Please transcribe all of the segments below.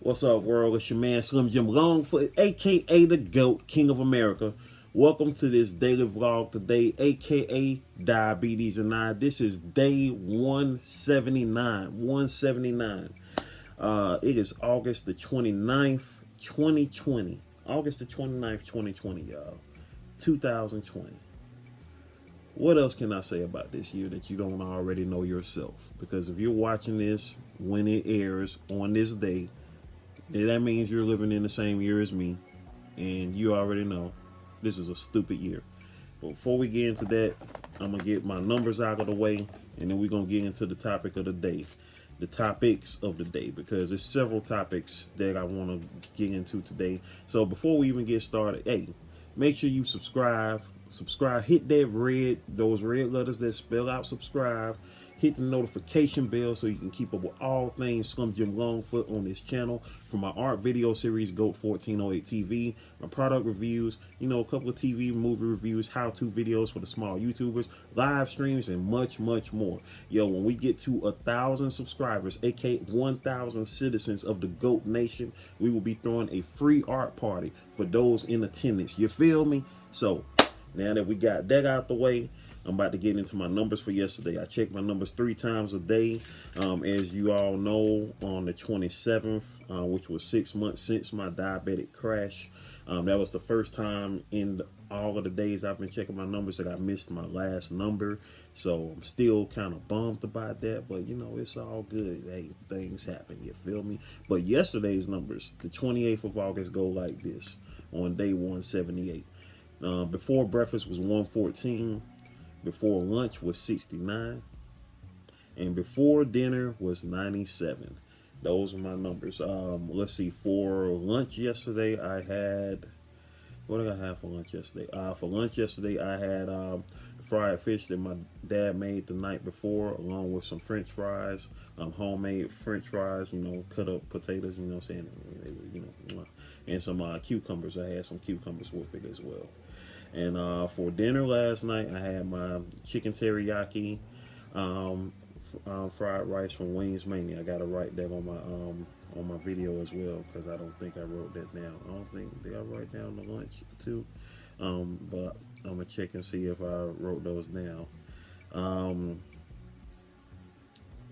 What's up, world? It's your man Slim Jim Longfoot, aka the GOAT, King of America. Welcome to this daily vlog today, aka Diabetes and I. This is day 179. 179. It is August the 29th, 2020. August the 29th, 2020, y'all. 2020. What else can I say about this year that you don't already know yourself? Because if you're watching this when it airs on this day, that means you're living in the same year as me, and you already know this is a stupid year. But before we get into that, I'm going to get my numbers out of the way, and then we're going to get into the topic of the day. The topics of the day, because there's several topics that I want to get into today. So before we even get started, hey, make sure you subscribe, hit those red letters that spell out subscribe. Hit the notification bell so you can keep up with all things Slim Jim Longfoot on this channel. From my art video series, GOAT 1408 TV, my product reviews, a couple of TV movie reviews, how-to videos for the small YouTubers, live streams, and much, much more. Yo, when we get to 1,000 subscribers, aka 1,000 citizens of the GOAT Nation, we will be throwing a free art party for those in attendance. You feel me? So, now that we got that out the way, I'm about to get into my numbers for yesterday. I checked my numbers 3 times a day. As you all know, on the 27th, which was 6 months since my diabetic crash, that was the first time in all of the days I've been checking my numbers that I missed my last number. So I'm still kind of bummed about that, but it's all good. Hey, things happen, you feel me? But yesterday's numbers, the 28th of August, go like this on day 178. Before breakfast was 114. Before lunch was 69, and before dinner was 97. Those are my numbers. Let's see. For lunch yesterday, I had, what did I have for lunch yesterday? For lunch yesterday, I had fried fish that my dad made the night before, along with some French fries, homemade French fries. Cut up potatoes. And some cucumbers. I had some cucumbers with it as well. And for dinner last night, I had my chicken teriyaki, fried rice from Wings Mania. I gotta write that on my video as well, because I don't think I wrote that down. Did I write down the lunch too? But I'm gonna check and see if I wrote those down.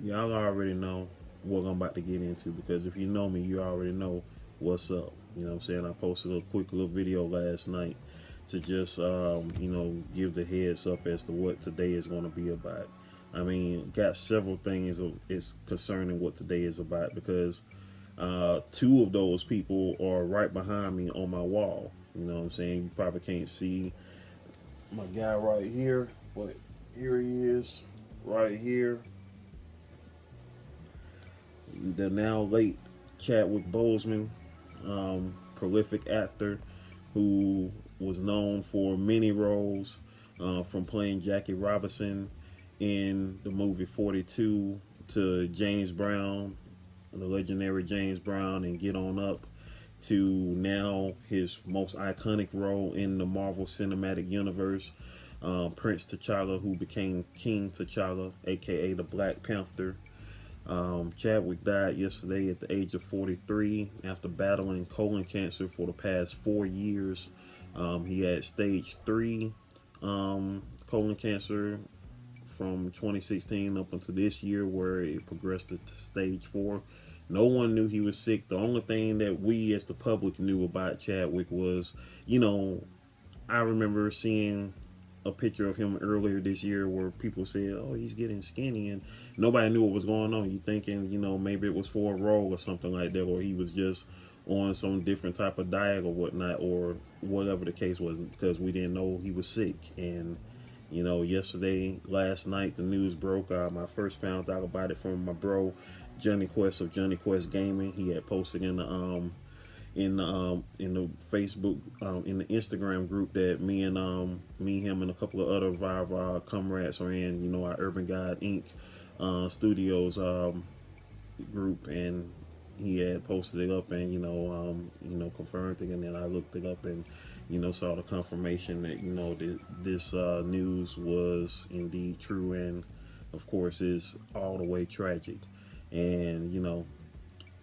Y'all already know what I'm about to get into, because if you know me, you already know what's up. You know what I'm saying? I posted a quick little video last night to just, give the heads up as to what today is going to be about. I mean, got several things is concerning what today is about, because 2 of those people are right behind me on my wall. You know what I'm saying? You probably can't see my guy right here, but here he is, right here. The now late Chadwick Boseman, prolific actor who was known for many roles, from playing Jackie Robinson in the movie 42 to James Brown, the legendary James Brown, and Get On Up, to now his most iconic role in the Marvel Cinematic Universe, Prince T'Challa, who became King T'Challa, aka the Black Panther. Chadwick died yesterday at the age of 43 after battling colon cancer for the past 4 years. He had stage 3 colon cancer from 2016 up until this year, where it progressed to stage 4. No one knew he was sick. The only thing that we as the public knew about Chadwick was, I remember seeing a picture of him earlier this year where people said, oh, he's getting skinny, and nobody knew what was going on. You thinking, maybe it was for a role or something like that, or he was just on some different type of diet or whatnot, or whatever the case was, because we didn't know he was sick. And last night the news broke. I first found out about it from my bro Johnny Quest of Johnny Quest Gaming. He had posted in the Facebook, in the Instagram group that me, him, and a couple of other Vive comrades are in. Our Urban God Inc. Studios group, and he had posted it up and confirmed it, and then I looked it up and saw the confirmation that this news was indeed true, and of course is all the way tragic. And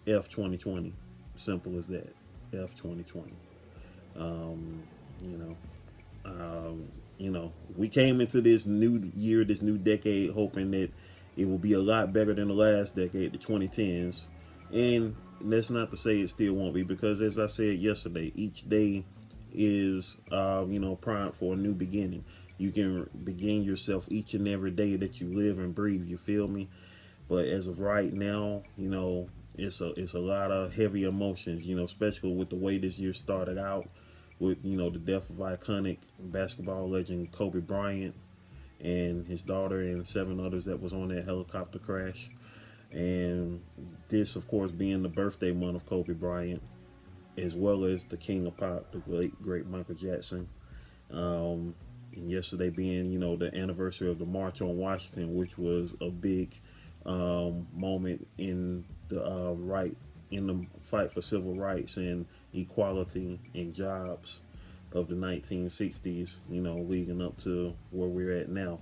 F 2020, Simple as that. F 2020. You know, we came into this new year, this new decade, hoping that it will be a lot better than the last decade, the 2010s. And that's not to say it still won't be, because as I said yesterday, each day is, primed for a new beginning. You can begin yourself each and every day that you live and breathe. You feel me? But as of right now, it's a lot of heavy emotions. Especially with the way this year started out, with the death of iconic basketball legend Kobe Bryant and his daughter and 7 others that was on that helicopter crash. And this, of course, being the birthday month of Kobe Bryant, as well as the king of pop, the great Michael Jackson. And yesterday being, the anniversary of the March on Washington, which was a big moment in the in the fight for civil rights and equality and jobs of the 1960s, leading up to where we're at now.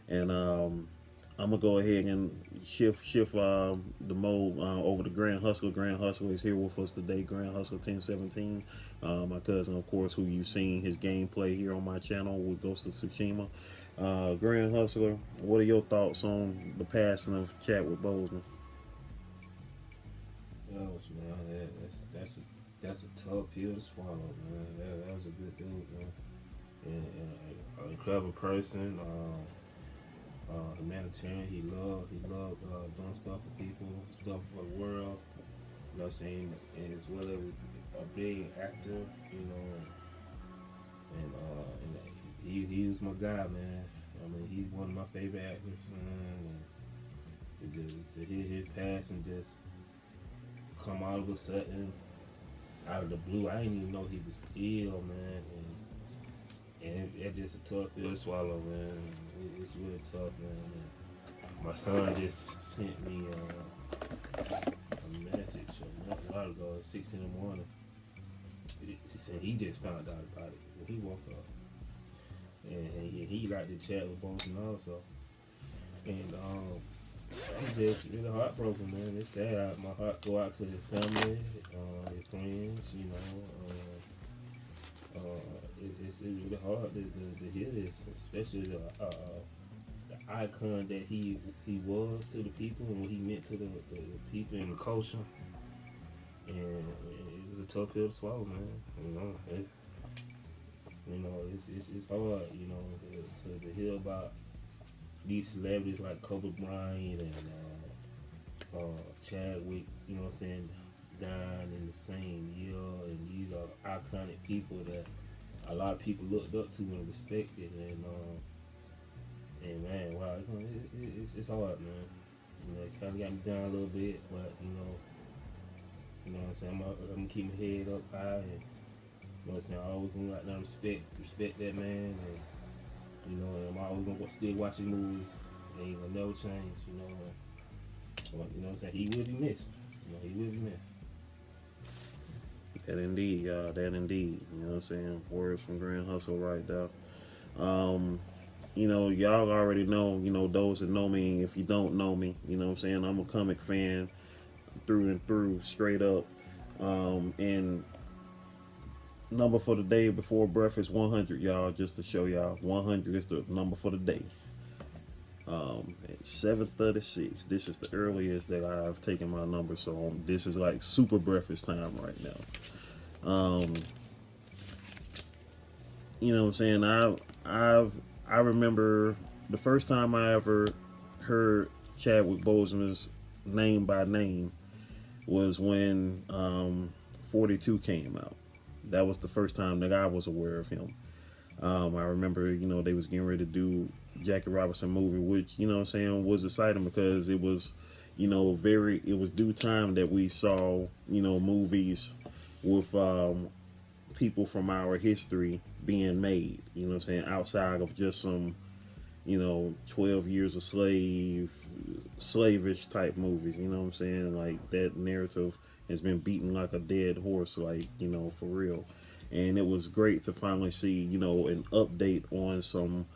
And I'm gonna go ahead and shift the mode over to Grand Hustler. Grand Hustler is here with us today. Grand Hustler 1017, my cousin, of course, who you've seen his gameplay here on my channel with Ghost of Tsushima. Grand Hustler, what are your thoughts on the passing of Chadwick Boseman? Man, that's a tough pill to swallow, man. That was a good dude, man, and an incredible person. Humanitarian. He loved doing stuff for people, stuff for the world. You know what I'm saying? And as well as a big actor, and he was my guy, man. I mean, he's one of my favorite actors, man. And to hear his pass and just come all of a sudden out of the blue, I didn't even know he was ill, man. And it's just a tough pill to swallow, man. It's really tough, man. My son just sent me a message a while ago at 6 in the morning. He said he just found out about it when he woke up. And he liked to chat with Boseman also. And I'm just really heartbroken, man. It's sad. My heart go out to his family, his friends, it's really hard to hear this, especially the icon that he was to the people and what he meant to the people and the culture. And it was a tough pill to swallow, man. It's hard, to hear about these celebrities like Kobe Bryant and Chadwick, dying in the same year, and these are iconic people that a lot of people looked up to and respected, and man, wow, it's hard, man. It kind of got me down a little bit, but what I'm saying, I'm gonna keep my head up high, and what I'm saying, I always gonna let them respect that man, and I'm always gonna still watch his movies. They ain't gonna never change, what I'm saying, he will be missed. He will be missed. That indeed, y'all. That indeed. You know what I'm saying? Words from Grand Hustle right there. Y'all already know, those that know me. If you don't know me, I'm a comic fan through and through, straight up. And number for the day before breakfast, 100, y'all, just to show y'all. 100 is the number for the day. At 7:36, this is the earliest that I've taken my number, so this is like super breakfast time right now. You know what I'm saying? I remember the first time I ever heard Chadwick Boseman's name by name was when 42 came out. That was the first time that I was aware of him. I remember, they was getting ready to do Jackie Robinson movie, which, was exciting because it was, it was due time that we saw, movies with people from our history being made, outside of just some, 12 years of slavish type movies, like that narrative has been beaten like a dead horse, like, for real. And it was great to finally see, an update on some,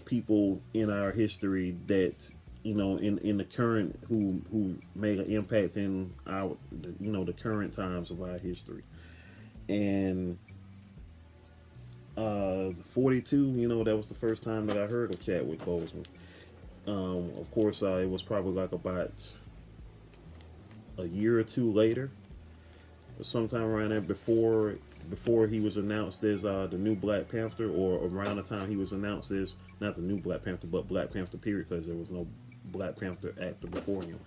people in our history that, in the current, who made an impact in our, the current times of our history. And 42, that was the first time that I heard of Chadwick Boseman. Of course, it was probably like about a year or two later, sometime around there, before he was announced as the new Black Panther, or around the time he was announced as, not the new Black Panther, but Black Panther period, because there was no Black Panther actor before him.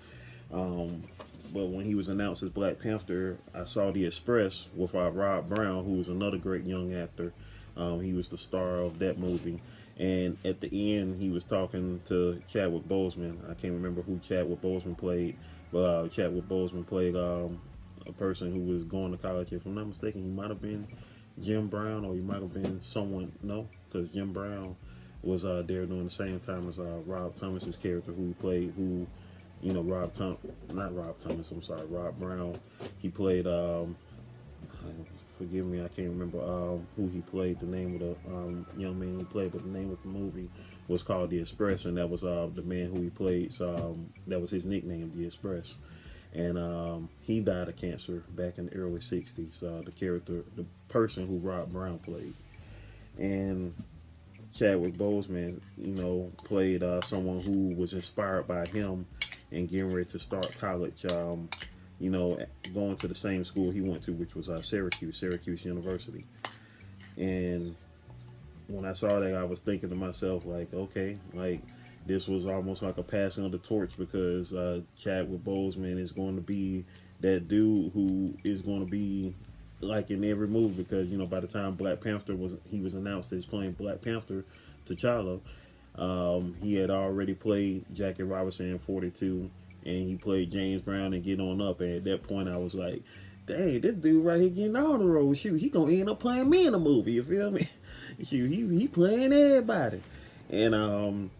But when he was announced as Black Panther, I saw The Express with Rob Brown, who was another great young actor. He was the star of that movie. And at the end, he was talking to Chadwick Boseman. I can't remember who Chadwick Boseman played, but Chadwick Boseman played a person who was going to college. If I'm not mistaken, he might have been Jim Brown, or he might have been someone, no, because Jim Brown was there during the same time as Rob Thomas's character, who played, Rob Brown. He played, forgive me, I can't remember who he played, the name of the young man he played, but the name of the movie was called The Express, and that was the man who he played, that was his nickname, The Express. And he died of cancer back in the early 60s, the person who Rob Brown played. And Chadwick Boseman, played someone who was inspired by him and getting ready to start college, going to the same school he went to, which was Syracuse University. And when I saw that, I was thinking to myself, like, okay, like, this was almost like a passing of the torch, because Chadwick Boseman is going to be that dude who is going to be like in every movie, because by the time Black Panther was announced as playing Black Panther, T'Challa, he had already played Jackie Robinson in 42, and he played James Brown and Get On Up. And at that point, I was like, dang, this dude right here getting all the roles. Shoot, he gonna end up playing me in a movie. You feel me? Shoot, he playing everybody. And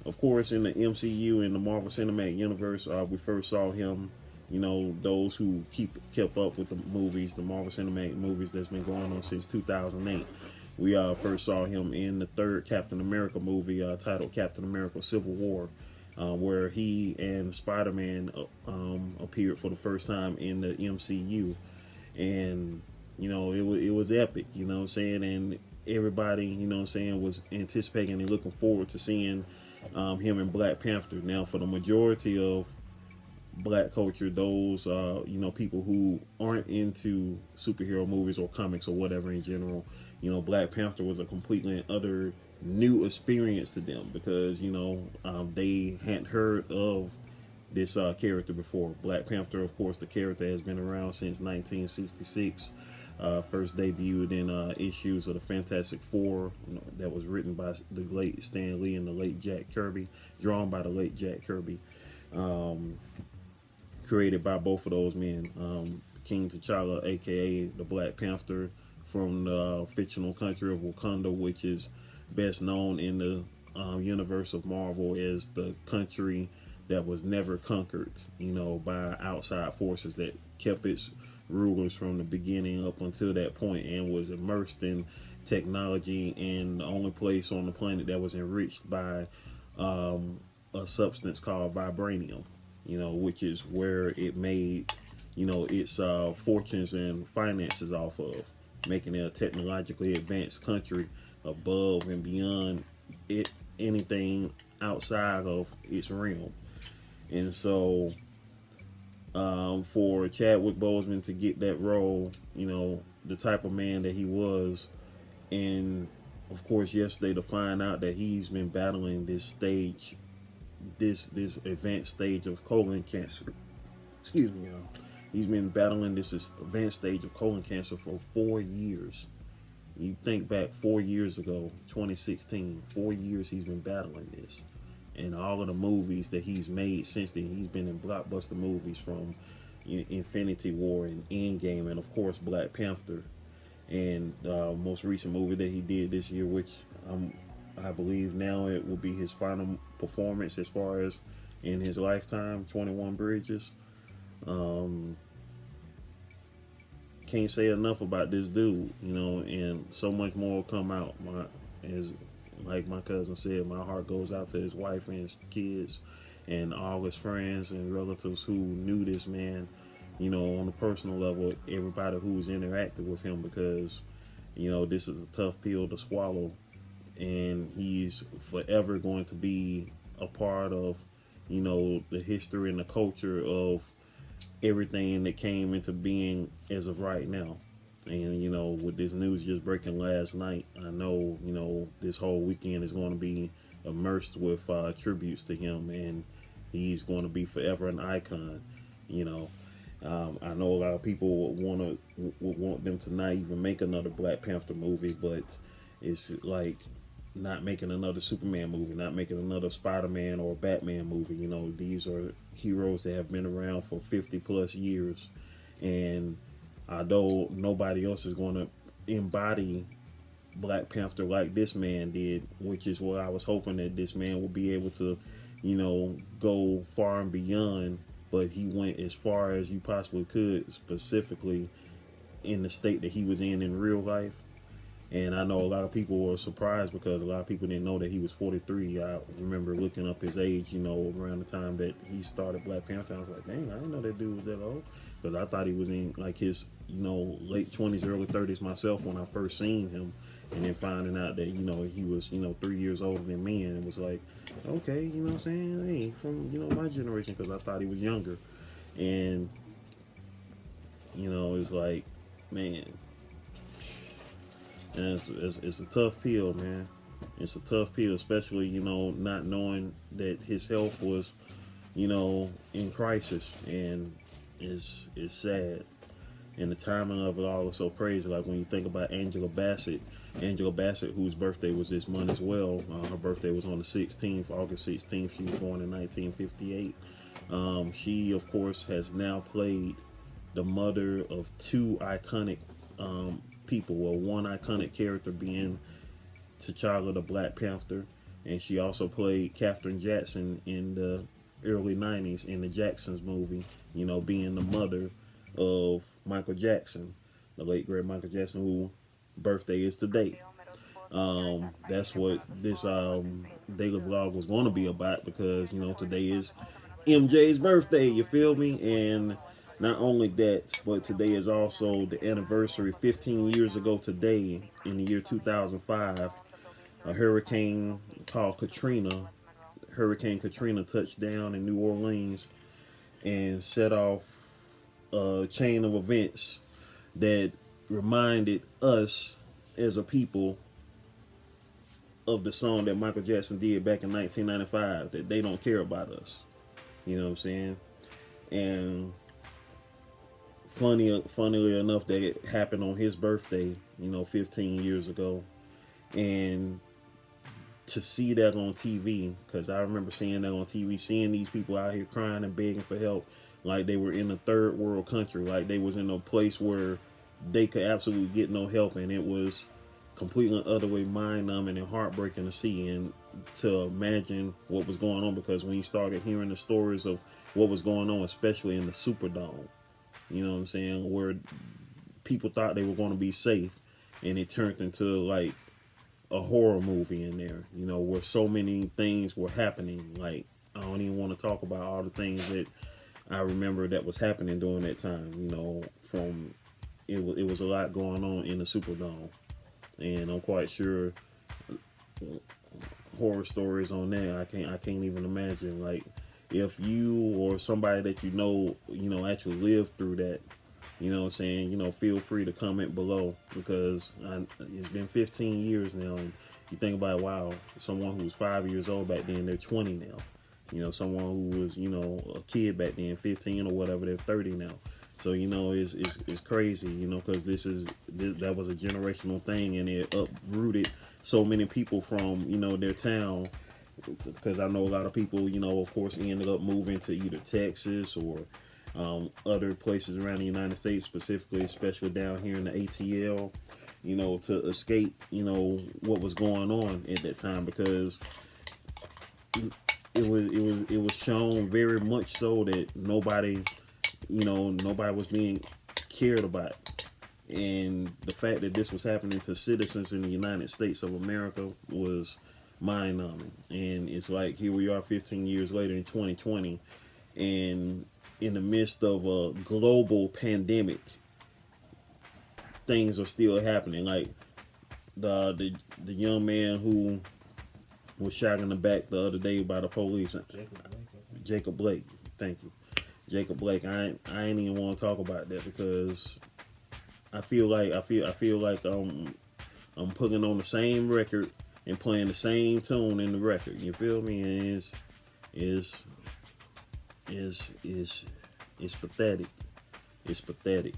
of course, in the MCU, in the Marvel Cinematic Universe, we first saw him. Those who kept up with the movies, the Marvel Cinematic movies that's been going on since 2008. We first saw him in the third Captain America movie, titled Captain America: Civil War, where he and Spider-Man appeared for the first time in the MCU. And it was epic, and everybody, was anticipating and looking forward to seeing him in Black Panther. Now, for the majority of Black culture, those people who aren't into superhero movies or comics or whatever in general, Black Panther was a completely and utter new experience to them, because they hadn't heard of this character before. Black Panther, of course, the character has been around since 1966. First debuted in issues of the Fantastic Four, that was written by the late Stan Lee and the late Jack Kirby, drawn by the late Jack Kirby, created by both of those men. King T'Challa, aka the Black Panther, from the fictional country of Wakanda, which is best known in the universe of Marvel as the country that was never conquered, by outside forces, that kept its rulers from the beginning up until that point, and was immersed in technology, and the only place on the planet that was enriched by a substance called vibranium, which is where it made its fortunes and finances off of, making it a technologically advanced country above and beyond anything outside of its realm. And so for Chadwick Boseman to get that role, the type of man that he was, and of course yesterday to find out that he's been battling this advanced stage of colon cancer. Excuse me, y'all. He's been battling this advanced stage of colon cancer for 4 years. You think back 4 years ago, 2016, 4 years he's been battling this. And all of the movies that he's made since then, he's been in blockbuster movies from Infinity War and Endgame, and of course Black Panther. And most recent movie that he did this year, which I believe now it will be his final performance as far as in his lifetime, 21 Bridges. Can't say enough about this dude, and so much more will come out. Like my cousin said, my heart goes out to his wife and his kids, and all his friends and relatives who knew this man, you know, on a personal level, everybody who was interacting with him, because, you know, this is a tough pill to swallow, and he's forever going to be a part of, you know, the history and the culture of everything that came into being as of right now. And, you know, with this news just breaking last night, I know, you know, this whole weekend is going to be immersed with tributes to him, and he's going to be forever an icon, you know. I know a lot of people would want them to not even make another Black Panther movie, but it's like not making another Superman movie, not making another Spider-Man or Batman movie. You know, these are heroes that have been around for 50 plus years, and although nobody else is going to embody Black Panther like this man did, which is what I was hoping that this man would be able to, you know, go far and beyond. But he went as far as you possibly could, specifically in the state that he was in real life. And I know a lot of people were surprised because a lot of people didn't know that he was 43. I remember looking up his age, you know, around the time that he started Black Panther. I was like, dang, I didn't know that dude was that old. Because I thought he was in like his, you know, late 20s, early 30s myself when I first seen him. And then finding out that, you know, he was, you know, 3 years older than me. And it was like, okay, you know what I'm saying? Hey, from, you know, my generation, because I thought he was younger. And, you know, it's like, man, and it's a tough pill, man. It's a tough pill, especially, you know, not knowing that his health was, you know, in crisis. And it's sad. And the timing of it all is so crazy. Like when you think about Angela Bassett, whose birthday was this month as well. Her birthday was on the 16th, August 16th. She was born in 1958. She, of course, has now played the mother of two iconic people. Well, one iconic character being T'Challa the Black Panther, and she also played Katherine Jackson in the early 90s in the Jacksons movie, you know, being the mother of Michael Jackson, the late great Michael Jackson, who birthday is today. That's what this daily vlog was going to be about, because, you know, today is MJ's birthday, you feel me? And not only that, but today is also the anniversary. 15 years ago today, in the year 2005, a hurricane called Katrina, Hurricane Katrina, touched down in New Orleans and set off a chain of events that reminded us as a people of the song that Michael Jackson did back in 1995, that they don't care about us. You know what I'm saying? And funnily enough, that it happened on his birthday, you know, 15 years ago. And to see that on TV, because I remember seeing that on TV, seeing these people out here crying and begging for help, like they were in a third world country, like they was in a place where they could absolutely get no help, and it was completely and utterly mind-numbing and heartbreaking to see and to imagine what was going on. Because when you started hearing the stories of what was going on, especially in the Superdome, you know what I'm saying, where people thought they were going to be safe, and it turned into like a horror movie in there, you know, where so many things were happening. Like, I don't even want to talk about all the things that I remember that was happening during that time, you know, from it was a lot going on in the Superdome. And I'm quite sure horror stories on there, I can't even imagine. Like, if you or somebody that you know, actually lived through that, you know what I'm saying, you know, feel free to comment below, because it's been 15 years now, and you think about, wow, someone who was 5 years old back then, they're 20 now. You know, someone who was, you know, a kid back then, 15 or whatever, they're 30 now. So, you know, it's crazy, you know, because that was a generational thing, and it uprooted so many people from, you know, their town. Because I know a lot of people, you know, of course, ended up moving to either Texas or other places around the United States, specifically, especially down here in the ATL, you know, to escape, you know, what was going on at that time, because it was shown very much so that nobody was being cared about. And the fact that this was happening to citizens in the United States of America was mind-numbing. And it's like, here we are 15 years later in 2020, and in the midst of a global pandemic, things are still happening. Like the young man who was shot in the back the other day by the police. Jacob Blake. Thank you. Jacob Blake. I ain't even want to talk about that because I feel like I'm putting on the same record and playing the same tune in the record. You feel me? And it's pathetic. It's pathetic.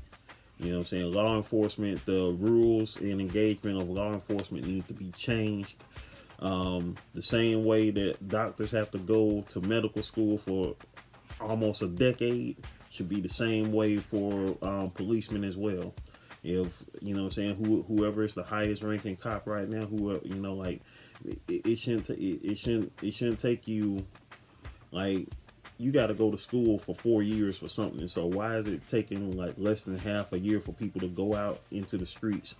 You know what I'm saying? Law enforcement, the rules and engagement of law enforcement need to be changed. The same way that doctors have to go to medical school for almost a decade should be the same way for policemen as well. If you know what I'm saying, whoever is the highest ranking cop right now, whoever, you know, like it shouldn't take you, like, you got to go to school for 4 years for something. So why is it taking like less than half a year for people to go out into the streets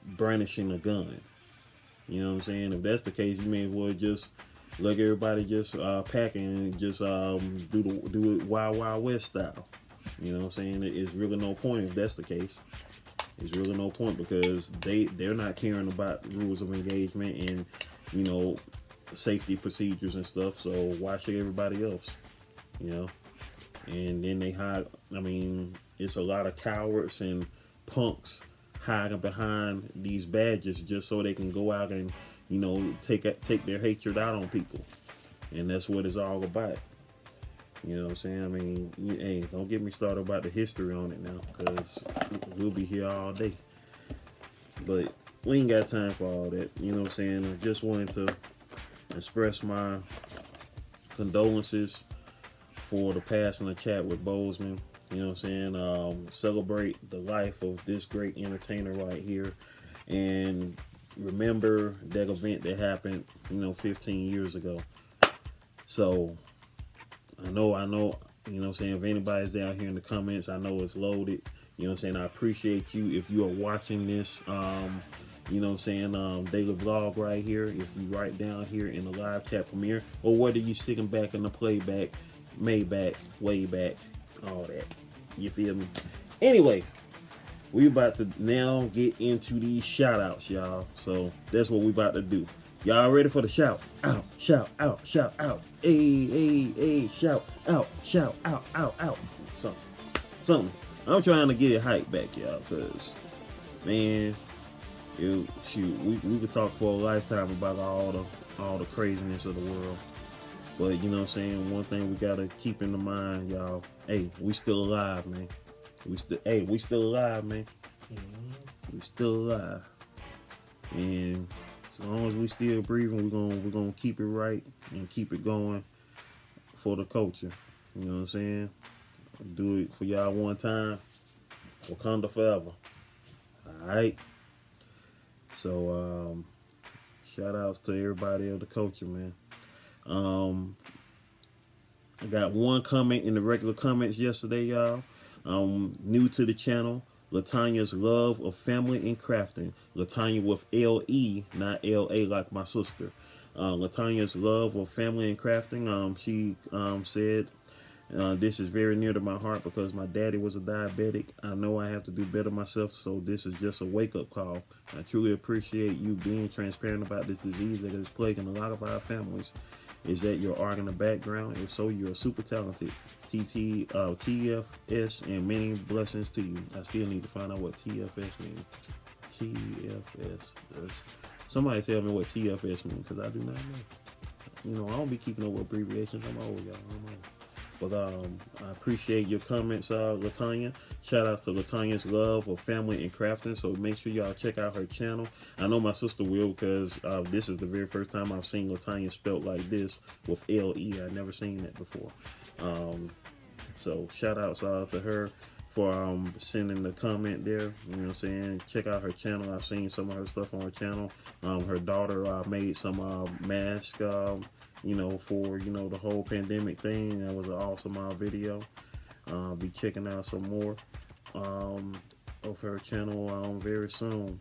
brandishing a gun? You know what I'm saying? If that's the case, you may as well just let everybody just pack and just do it Wild Wild West style. You know what I'm saying? It's really no point if that's the case. It's really no point because they're not caring about rules of engagement and, you know, safety procedures and stuff. So why should everybody else? You know? And then they hide. I mean, it's a lot of cowards and punks hiding behind these badges just so they can go out and, you know, take their hatred out on people. And that's what it's all about. You know what I'm saying? I mean, hey, don't get me started about the history on it now, because we'll be here all day. But we ain't got time for all that. You know what I'm saying? I just wanted to express my condolences for the passing of Chadwick Boseman. You know what I'm saying? Celebrate the life of this great entertainer right here. And remember that event that happened, 15 years ago. So, I know, you know what I'm saying, if anybody's down here in the comments, I know it's loaded. You know what I'm saying? I appreciate you if you are watching this, you know what I'm saying, daily vlog right here. If you right down here in the live chat premiere, or whether you sitting back in the playback, Maybach, way back, all that. You feel me? Anyway, we about to now get into these shout outs, y'all. So that's what we about to do. Y'all ready for the shout out, shout out, shout out. Hey, hey, hey, shout out, out. Something. I'm trying to get it hype back, y'all, because, man, we could talk for a lifetime about all the craziness of the world. But, you know what I'm saying, one thing we got to keep in the mind, y'all, hey, we still alive, man. We still alive, man. We still alive. And as long as we still breathing, we're gonna keep it right and keep it going for the culture. You know what I'm saying? Do it for y'all one time. Wakanda forever. Alright. So shout outs to everybody of the culture, man. I got one comment in the regular comments yesterday, y'all. New to the channel, Latanya's love of family and crafting. Latanya with L-E, not L-A like my sister. Latanya's love of family and crafting. She said, this is very near to my heart because my daddy was a diabetic. I know I have to do better myself, so this is just a wake-up call. I truly appreciate you being transparent about this disease that is plaguing a lot of our families. Is that your art in the background? If so, you're super talented. TFS, and many blessings to you. I still need to find out what TFS means. TFS. Somebody tell me what TFS means, because I do not know. I don't be keeping up with abbreviations. I'm old, y'all. I'm old. But I appreciate your comments, Latanya. Shout outs to Latanya's love of family and crafting. So make sure y'all check out her channel. I know my sister will, because this is the very first time I've seen Latanya spelled like this with L-E. I've never seen that before. So shout outs to her for sending the comment there. You know what I'm saying? Check out her channel. I've seen some of her stuff on her channel. Her daughter made some masks, for, the whole pandemic thing. That was an awesome video. Be checking out some more of her channel very soon.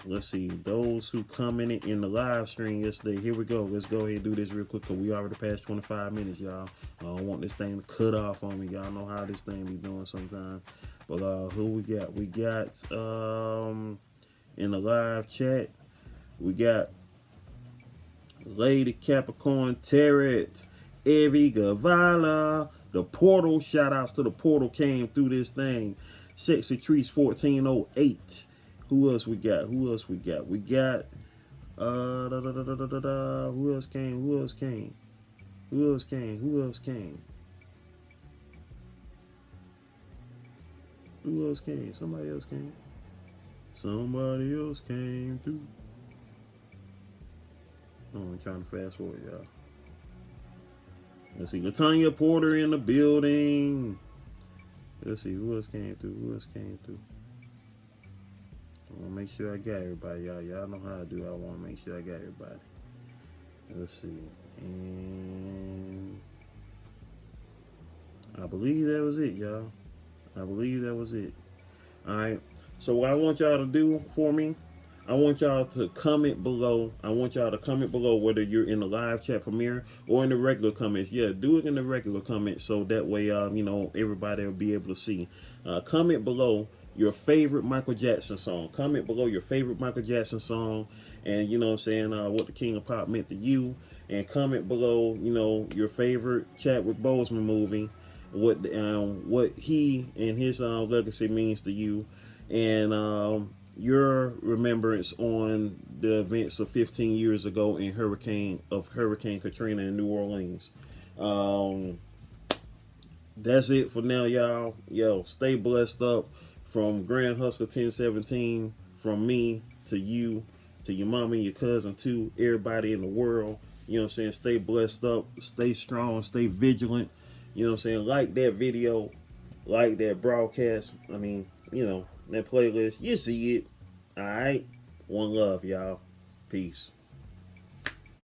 Let's see, those who commented in the live stream yesterday. Here we go. Let's go ahead and do this real quick, because we already passed 25 minutes, y'all. I don't want this thing to cut off on me. Y'all know how this thing be doing sometimes. But who we got? We got in the live chat, we got Lady Capricorn Tarot, Evie Gavala, the Portal. Shout outs to the Portal, came through this thing. Sexy Trees 1408. Who else we got? Who else we got? We got who else came? Who else came? Who else came? Who else came? Who else came? Somebody else came. Somebody else came through. Oh, I'm trying to fast forward, y'all. Let's see. Latanya Porter in the building. Let's see. Who else came through? Who else came through? I want to make sure I got everybody, y'all. Y'all know how I do. I want to make sure I got everybody. Let's see. And I believe that was it, y'all. I believe that was it. All right. So what I want y'all to do for me, I want y'all to comment below. I want y'all to comment below whether you're in the live chat premiere or in the regular comments. Yeah, do it in the regular comments, so that way, you know, everybody will be able to see. Comment below your favorite Michael Jackson song. Comment below your favorite Michael Jackson song, and you know what I'm saying, what the King of Pop meant to you. And comment below, you know, your favorite Chadwick Boseman movie, what he and his legacy means to you, and your remembrance on the events of 15 years ago in Hurricane Katrina in New Orleans. That's it for now, y'all. Yo, stay blessed up. From Grand Hustler 1017, from me to you, to your mama, your cousin, to everybody in the world. You know what I'm saying? Stay blessed up, stay strong, stay vigilant. You know what I'm saying? Like that video, like that broadcast. I mean, you know, that playlist. You see it. All right? One love, y'all. Peace.